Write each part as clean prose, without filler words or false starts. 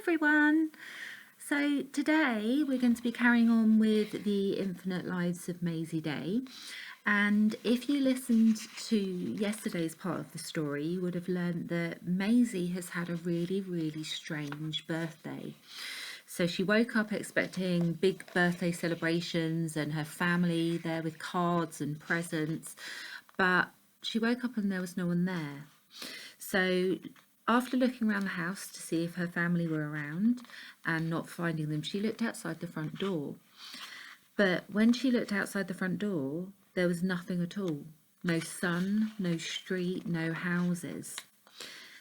everyone. So today we're going to be carrying on with the Infinite Lives of Maisie Day. And if you listened to yesterday's part of the story, you would have learned that Maisie has had a really strange birthday. So she woke up expecting big birthday celebrations and her family there with cards and presents, but she woke up and there was no one there. So after looking around the house to see if her family were around and not finding them, she looked outside the front door. But when she looked outside the front door, there was nothing at all. No sun, no street, no houses.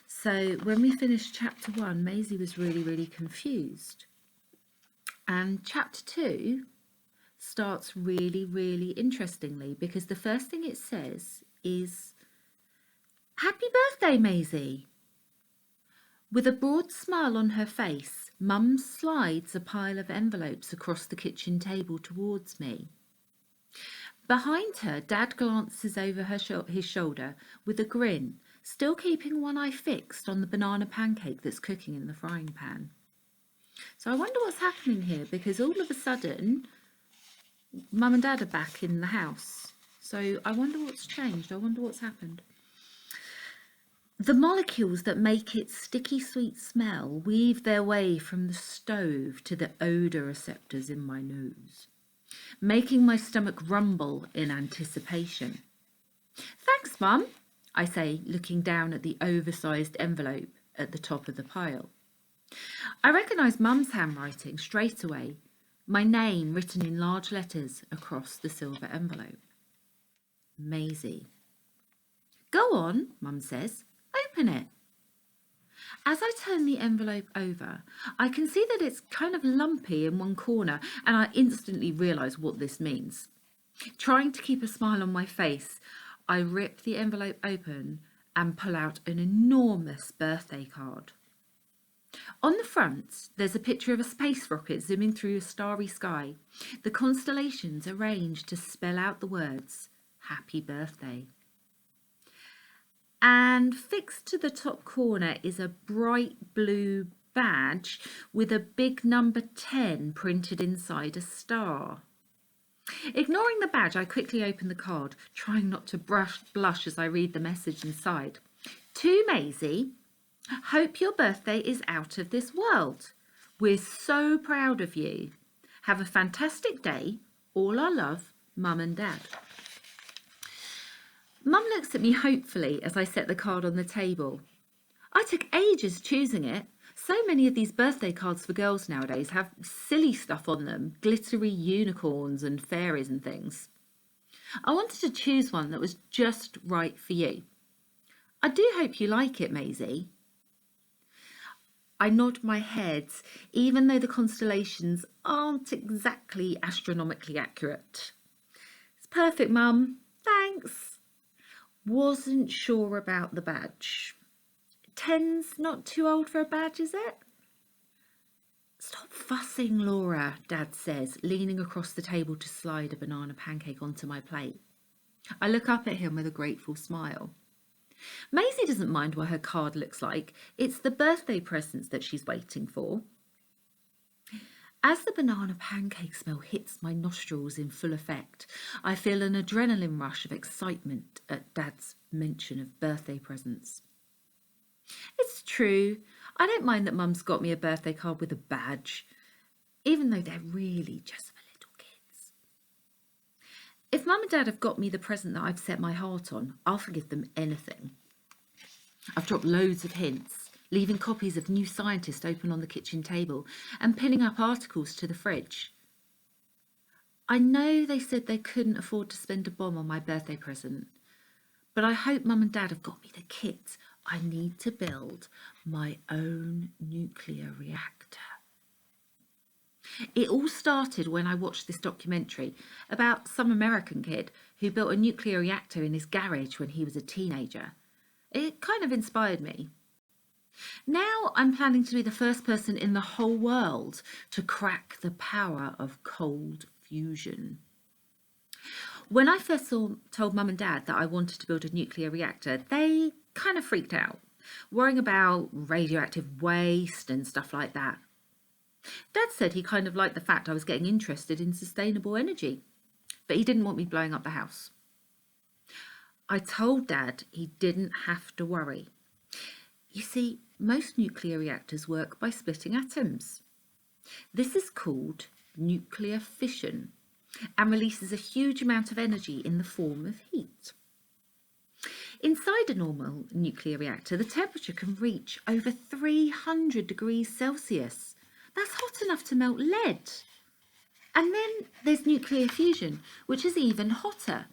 So when we finished chapter 1, Maisie was really confused. And chapter 2 starts really interestingly, because the first thing it says is, "Happy birthday, Maisie." With a broad smile on her face, Mum slides a pile of envelopes across the kitchen table towards me. Behind her, Dad glances over his shoulder with a grin, still keeping one eye fixed on the banana pancake that's cooking in the frying pan. So I wonder what's happening here, because all of a sudden, Mum and Dad are back in the house. So I wonder what's changed. I wonder what's happened. The molecules that make its sticky sweet smell weave their way from the stove to the odour receptors in my nose, making my stomach rumble in anticipation. "Thanks, Mum," I say, looking down at the oversized envelope at the top of the pile. I recognise Mum's handwriting straight away, my name written in large letters across the silver envelope. Maisie. "Go on," Mum says. "Open it." As I turn the envelope over, I can see that it's kind of lumpy in one corner, and I instantly realise what this means. Trying to keep a smile on my face, I rip the envelope open and pull out an enormous birthday card. On the front, there's a picture of a space rocket zooming through a starry sky, the constellations arranged to spell out the words, "Happy Birthday." And fixed to the top corner is a bright blue badge with a big number 10 printed inside a star. Ignoring the badge, I quickly open the card, trying not to blush as I read the message inside. "To Maisie, hope your birthday is out of this world. We're so proud of you. Have a fantastic day. All our love, Mum and Dad." Mum looks at me hopefully as I set the card on the table. I took ages choosing it. So many of these birthday cards for girls nowadays have silly stuff on them, glittery unicorns and fairies and things. I wanted to choose one that was just right for you. "I do hope you like it, Maisie." I nod my head, even though the constellations aren't exactly astronomically accurate. "It's perfect, Mum. Thanks." Wasn't sure about the badge. 10's not too old for a badge, is it? "Stop fussing, Laura," Dad says, leaning across the table to slide a banana pancake onto my plate. I look up at him with a grateful smile. Maisie doesn't mind what her card looks like. It's the birthday presents that she's waiting for. As the banana pancake smell hits my nostrils in full effect, I feel an adrenaline rush of excitement at Dad's mention of birthday presents. It's true, I don't mind that Mum's got me a birthday card with a badge, even though they're really just for little kids. If Mum and Dad have got me the present that I've set my heart on, I'll forgive them anything. I've dropped loads of hints, leaving copies of New Scientist open on the kitchen table and pinning up articles to the fridge. I know they said they couldn't afford to spend a bomb on my birthday present, but I hope Mum and Dad have got me the kit I need to build my own nuclear reactor. It all started when I watched this documentary about some American kid who built a nuclear reactor in his garage when he was a teenager. It kind of inspired me. Now I'm planning to be the first person in the whole world to crack the power of cold fusion. When I first told Mum and Dad that I wanted to build a nuclear reactor, they kind of freaked out. worrying about radioactive waste and stuff like that. Dad said he kind of liked the fact I was getting interested in sustainable energy, but he didn't want me blowing up the house. I told Dad he didn't have to worry. You see, most nuclear reactors work by splitting atoms. This is called nuclear fission and releases a huge amount of energy in the form of heat. Inside a normal nuclear reactor, the temperature can reach over 300 degrees Celsius. That's hot enough to melt lead. And then there's nuclear fusion, which is even hotter.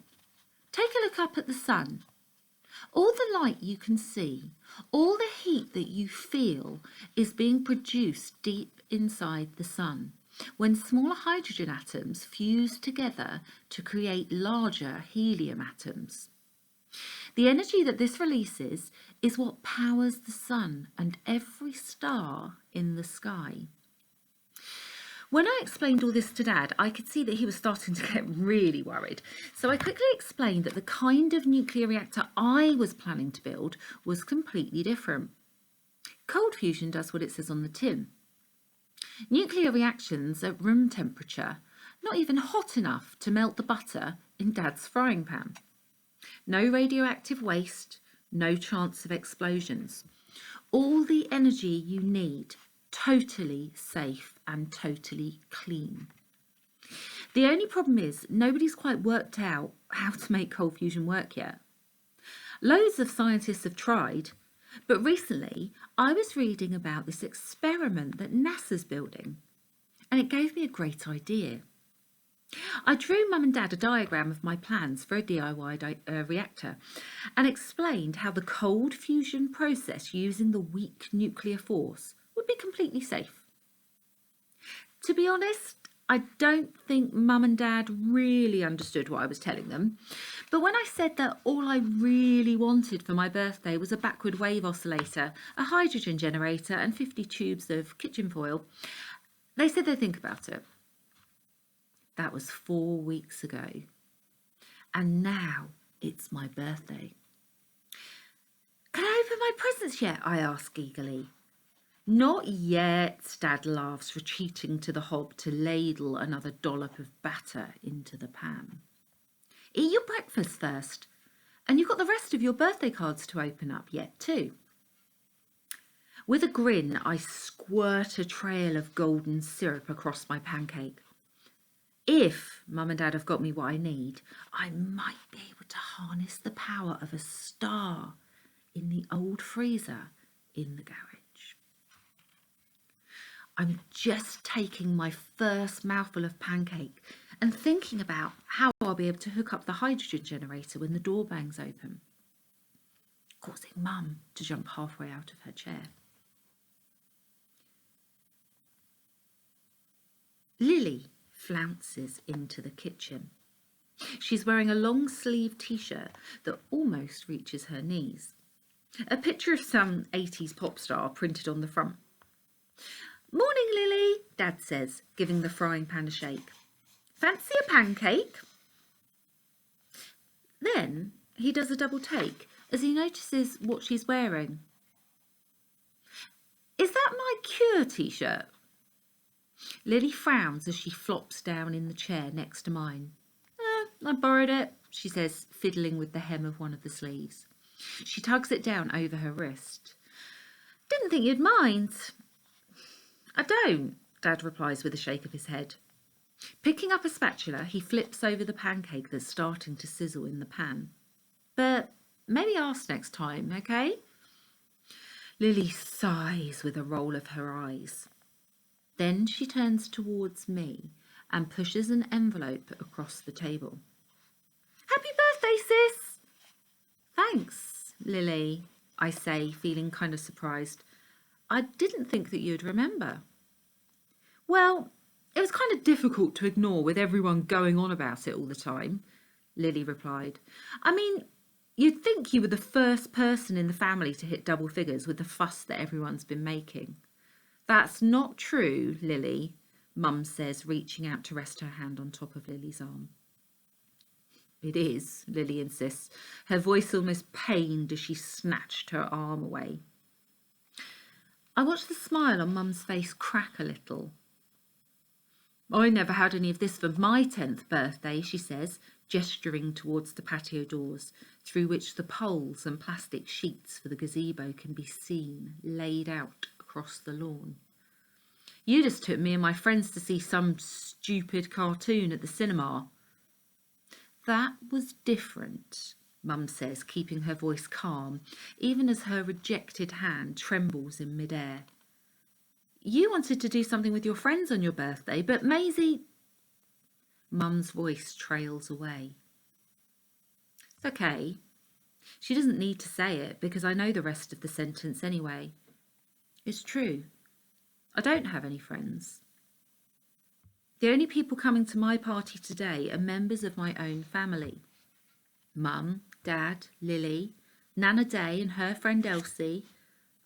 Take a look up at the sun. All the light you can see, all the heat that you feel is being produced deep inside the sun when smaller hydrogen atoms fuse together to create larger helium atoms. The energy that this releases is what powers the sun and every star in the sky. When I explained all this to Dad, I could see that he was starting to get really worried. So I quickly explained that the kind of nuclear reactor I was planning to build was completely different. Cold fusion does what it says on the tin. Nuclear reactions at room temperature, not even hot enough to melt the butter in Dad's frying pan. No radioactive waste, no chance of explosions. All the energy you need, totally safe and totally clean. The only problem is nobody's quite worked out how to make cold fusion work yet. Loads of scientists have tried, but recently I was reading about this experiment that NASA's building, and it gave me a great idea. I drew Mum and Dad a diagram of my plans for a DIY reactor and explained how the cold fusion process using the weak nuclear force would be completely safe. To be honest, I don't think Mum and Dad really understood what I was telling them, but when I said that all I really wanted for my birthday was a backward wave oscillator, a hydrogen generator and 50 tubes of kitchen foil, they said they'd think about it. That was 4 weeks ago. And now it's my birthday. Can I open my presents yet? I ask eagerly. Not yet, Dad laughs, retreating to the hob to ladle another dollop of batter into the pan. Eat your breakfast first, and you've got the rest of your birthday cards to open up yet too. With a grin, I squirt a trail of golden syrup across my pancake. If Mum and Dad have got me what I need, I might be able to harness the power of a star in the old freezer in the garage. I'm just taking my first mouthful of pancake and thinking about how I'll be able to hook up the hydrogen generator when the door bangs open, causing Mum to jump halfway out of her chair. Lily flounces into the kitchen. She's wearing a long-sleeved t-shirt that almost reaches her knees. A picture of some 80s pop star printed on the front. Morning, Lily, Dad says, giving the frying pan a shake. Fancy a pancake? Then he does a double take as he notices what she's wearing. Is that my Cure t-shirt? Lily frowns as she flops down in the chair next to mine. I borrowed it, she says, fiddling with the hem of one of the sleeves. She tugs it down over her wrist. Didn't think you'd mind. I don't, Dad replies with a shake of his head. Picking up a spatula, he flips over the pancake that's starting to sizzle in the pan. But maybe ask next time, okay? Lily sighs with a roll of her eyes. Then she turns towards me and pushes an envelope across the table. Happy birthday, sis! Thanks, Lily, I say, feeling kind of surprised. I didn't think that you'd remember. Well, it was kind of difficult to ignore with everyone going on about it all the time, Lily replied. I mean, you'd think you were the first person in the family to hit double figures with the fuss that everyone's been making. That's not true, Lily, Mum says, reaching out to rest her hand on top of Lily's arm. It is, Lily insists, her voice almost pained as she snatched her arm away. I watched the smile on Mum's face crack a little. I never had any of this for my 10th birthday, she says, gesturing towards the patio doors, through which the poles and plastic sheets for the gazebo can be seen laid out across the lawn. You just took me and my friends to see some stupid cartoon at the cinema. That was different, Mum says, keeping her voice calm, even as her rejected hand trembles in midair. You wanted to do something with your friends on your birthday, but Maisie... Mum's voice trails away. It's okay. She doesn't need to say it because I know the rest of the sentence anyway. It's true. I don't have any friends. The only people coming to my party today are members of my own family. Mum, Dad, Lily, Nana Day and her friend Elsie,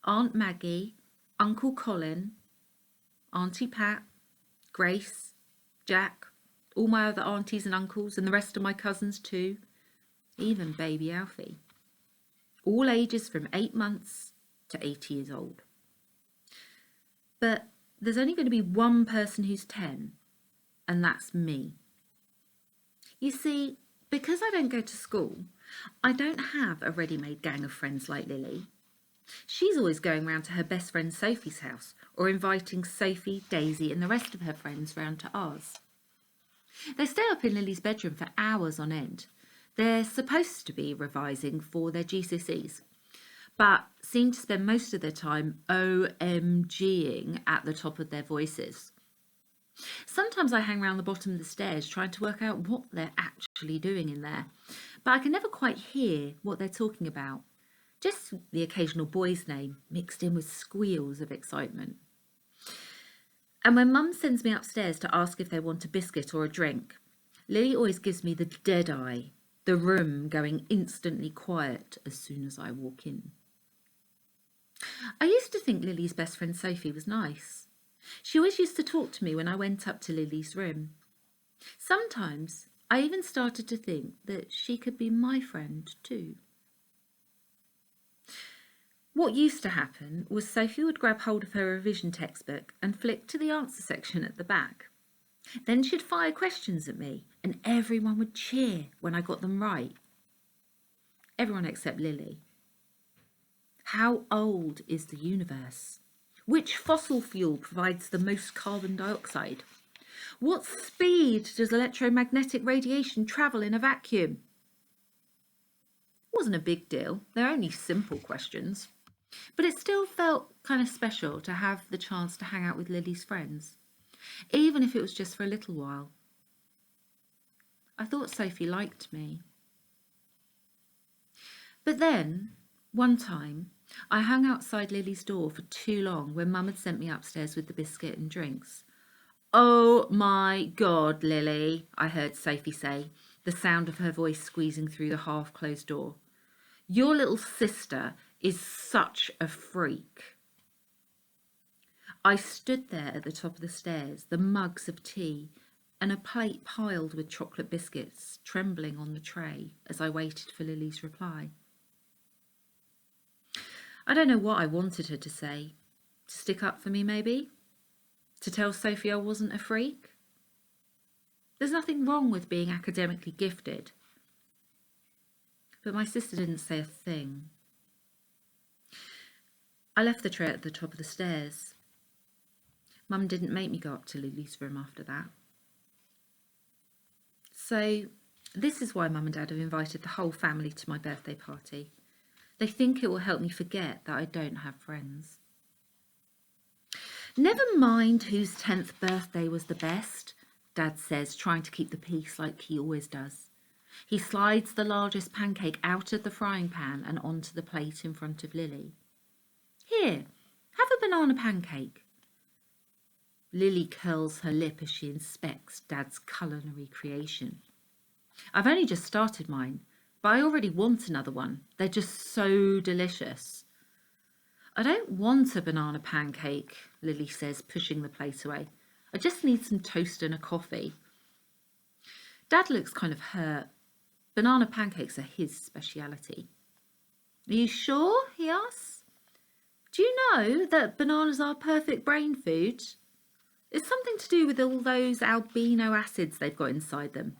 Aunt Maggie, Uncle Colin, Auntie Pat, Grace, Jack, all my other aunties and uncles and the rest of my cousins too, even baby Alfie. All ages from 8 months to 80 years old. But there's only going to be one person who's 10, and that's me. You see, because I don't go to school, I don't have a ready-made gang of friends like Lily. She's always going round to her best friend Sophie's house or inviting Sophie, Daisy and the rest of her friends round to ours. They stay up in Lily's bedroom for hours on end. They're supposed to be revising for their GCSEs, but seem to spend most of their time OMGing at the top of their voices. Sometimes I hang around the bottom of the stairs trying to work out what they're actually doing in there, but I can never quite hear what they're talking about. Just the occasional boy's name mixed in with squeals of excitement. And when Mum sends me upstairs to ask if they want a biscuit or a drink, Lily always gives me the dead eye, the room going instantly quiet as soon as I walk in. I used to think Lily's best friend Sophie was nice. She always used to talk to me when I went up to Lily's room. Sometimes I even started to think that she could be my friend too. What used to happen was Sophie would grab hold of her revision textbook and flick to the answer section at the back. Then she'd fire questions at me and everyone would cheer when I got them right. Everyone except Lily. How old is the universe? Which fossil fuel provides the most carbon dioxide? What speed does electromagnetic radiation travel in a vacuum? It wasn't a big deal. They're only simple questions. But it still felt kind of special to have the chance to hang out with Lily's friends, even if it was just for a little while. I thought Sophie liked me. But then, one time, I hung outside Lily's door for too long when Mum had sent me upstairs with the biscuit and drinks. "Oh my God, Lily," I heard Sophie say, the sound of her voice squeezing through the half-closed door. "Your little sister is such a freak." I stood there at the top of the stairs, the mugs of tea and a plate piled with chocolate biscuits trembling on the tray as I waited for Lily's reply. I don't know what I wanted her to say. To stick up for me, maybe? To tell Sophie I wasn't a freak? There's nothing wrong with being academically gifted. But my sister didn't say a thing. I left the tray at the top of the stairs. Mum didn't make me go up to Lily's room after that. So this is why Mum and Dad have invited the whole family to my birthday party. They think it will help me forget that I don't have friends. "Never mind whose 10th birthday was the best," Dad says, trying to keep the peace like he always does. He slides the largest pancake out of the frying pan and onto the plate in front of Lily. "Here, have a banana pancake." Lily curls her lip as she inspects Dad's culinary creation. "I've only just started mine, but I already want another one. They're just so delicious." "I don't want a banana pancake," Lily says, pushing the plate away. "I just need some toast and a coffee." Dad looks kind of hurt. Banana pancakes are his speciality. "Are you sure?" he asks. Do you know that bananas are perfect brain food? It's something to do with all those albino acids they've got inside them.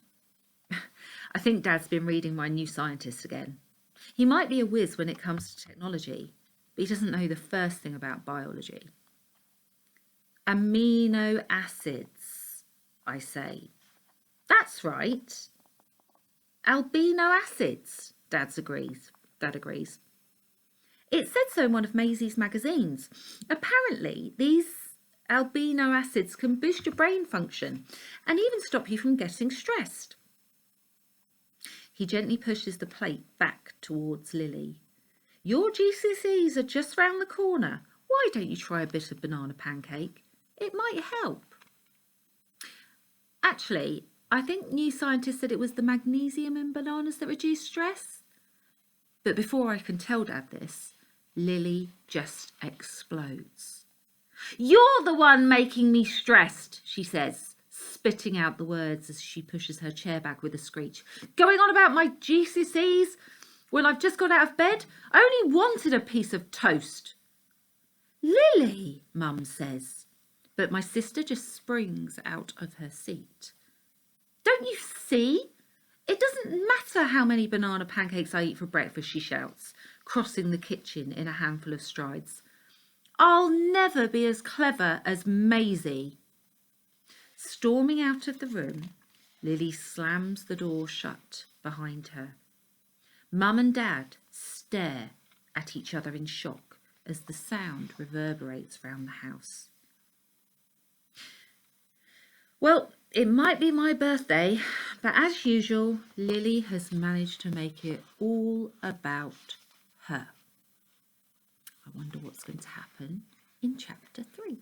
I think Dad's been reading my New Scientist again. He might be a whiz when it comes to technology, but he doesn't know the first thing about biology. Amino acids, I say. That's right. Albino acids, Dad agrees. It said so in one of Maisie's magazines. Apparently, these albino acids can boost your brain function and even stop you from getting stressed. He gently pushes the plate back towards Lily. Your GCSEs are just round the corner. Why don't you try a bit of banana pancake? It might help. Actually, I think New Scientist said it was the magnesium in bananas that reduced stress. But before I can tell Dad this, Lily just explodes. You're the one making me stressed, she says, spitting out the words as she pushes her chair back with a screech. Going on about my GCSEs when I've just got out of bed? I only wanted a piece of toast. Lily, Mum says, but my sister just springs out of her seat. Don't you see? It doesn't matter how many banana pancakes I eat for breakfast, she shouts, crossing the kitchen in a handful of strides. I'll never be as clever as Maisie. Storming out of the room, Lily slams the door shut behind her. Mum and Dad stare at each other in shock as the sound reverberates round the house. Well, it might be my birthday, but as usual, Lily has managed to make it all about her. I wonder what's going to happen in chapter 3.